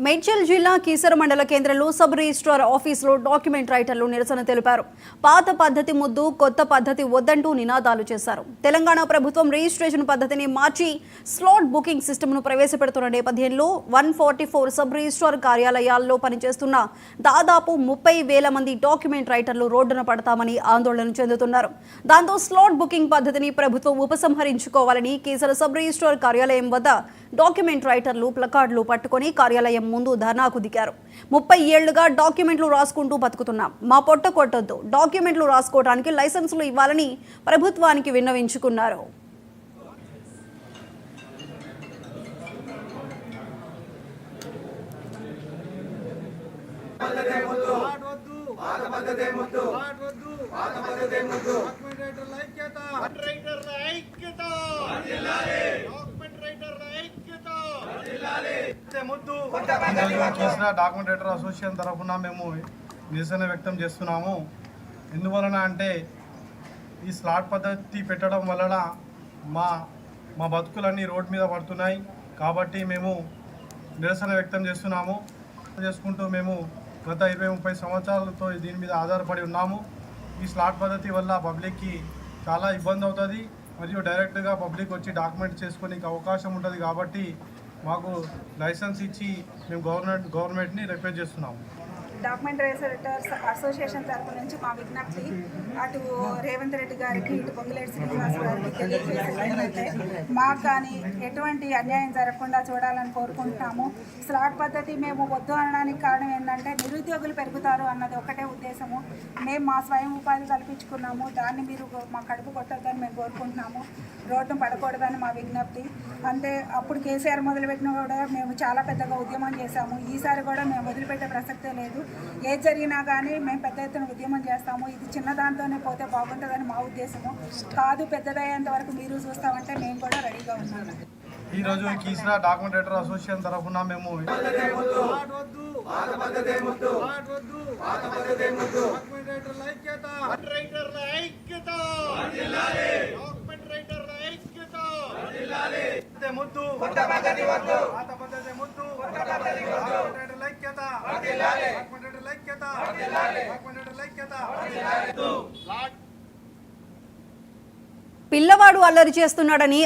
మేడ్చల్ జిల్లా కీసర మండల కేంద్రంలో సబ్ రిజిస్ట్రార్ ఆఫీసులో డాక్యుమెంట్ రైటర్లు నిరసన తెలిపారు. పాత పద్ధతి ముద్దు కొత్త పద్ధతి వద్దంటూ నినాదాలు చేశారు. తెలంగాణ ప్రభుత్వం రిజిస్ట్రేషన్ పద్ధతిని మార్చి స్లాట్ బుకింగ్ సిస్టమ్ను ప్రవేశపెడుతున్న నేపథ్యంలో 144 సబ్ రిజిస్ట్రార్ కార్యాలయాల్లో పనిచేస్తున్న దాదాపు 30,000 మంది డాక్యుమెంట్ రైటర్లు రోడ్డున పడతామని ఆందోళన చెందుతున్నారు. దాంతో స్లాట్ బుకింగ్ పద్ధతిని ప్రభుత్వం ఉపసంహరించుకోవాలని కీసర సబ్ రిజిస్ట్రార్ కార్యాలయం వద్ద డాక్యుమెంట్ రైటర్లు ప్లకార్డులు పట్టుకొని కార్యాలయం ముందు ధర్నాకు దిగారు. 30 ఏళ్లుగా డాక్యుమెంట్లు రాసుకుంటూ బతుకుతున్నాం, మా పొట్ట కొట్టొద్దు, డాక్యుమెంట్లు రాసుకోవడానికి లైసెన్సులు ఇవ్వాలని ప్రభుత్వానికి విన్నవించుకున్నారు. డాక్యుమెంట్ రైటర్ అసోసియేషన్ తరఫున మేము నిరసన వ్యక్తం చేస్తున్నాము. ఎందువలన అంటే ఈ స్లాట్ పద్ధతి పెట్టడం వలన మా బతుకులన్నీ రోడ్ మీద పడుతున్నాయి. కాబట్టి మేము నిరసన వ్యక్తం చేసుకుంటూ మేము గత 20-30 సంవత్సరాలతో దీని మీద ఆధారపడి ఉన్నాము. ఈ స్లాట్ పద్ధతి వల్ల పబ్లిక్కి చాలా ఇబ్బంది అవుతుంది మరియు డైరెక్ట్గా పబ్లిక్ వచ్చి డాక్యుమెంట్ చేసుకోనికి అవకాశం ఉంటుంది. కాబట్టి మాకు లైసెన్స్ ఇచ్చి మేము గవర్నమెంట్ని రిక్వెస్ట్ చేస్తున్నాము. డాక్యుమెంట్ రైటర్స్ అసోసియేషన్ తరఫు నుంచి మా విజ్ఞప్తి అటు రేవంత్ రెడ్డి గారికి ఇటు పొంగులేటి శ్రీనివాస్ గారికి తెలియజేసేటైతే మాకు కానీ ఎటువంటి అన్యాయం జరగకుండా చూడాలని కోరుకుంటున్నాము. స్లాట్ పద్ధతి మేము వద్దు అనడానికి కారణం ఏంటంటే నిరుద్యోగులు పెరుగుతారు అన్నది ఒకటే ఉద్దేశము. మేము మా స్వయం ఉపాధి కల్పించుకున్నాము, దాన్ని మీరు మా కడుపు కొట్టొద్దని మేము కోరుకుంటున్నాము. రోడ్డు పడకూడదని మా విజ్ఞప్తి. అంతే అప్పుడు కేసీఆర్ మొదలుపెట్టిన కూడా మేము చాలా పెద్దగా ఉద్యమం చేశాము. ఈసారి కూడా మేము వదిలిపెట్టే ప్రసక్తే లేదు. ఏది జరిగినా కానీ మేము పెద్ద ఎత్తున ఉద్యమం చేస్తాము. ఇది చిన్న దాంతోనే పోతే బాగుంటుందని మా ఉద్దేశము కాదు. పెద్దదయ్యేంత వరకు మీరు చూస్తామంటే మేము కూడా రెడీగా ఉన్నాము. ఈరోజు కీసర డాక్యుమెంట్ రైటర్ అసోసియేషన్ తరఫున మేము పిల్లవాడు అల్లరి చేస్తున్నాడని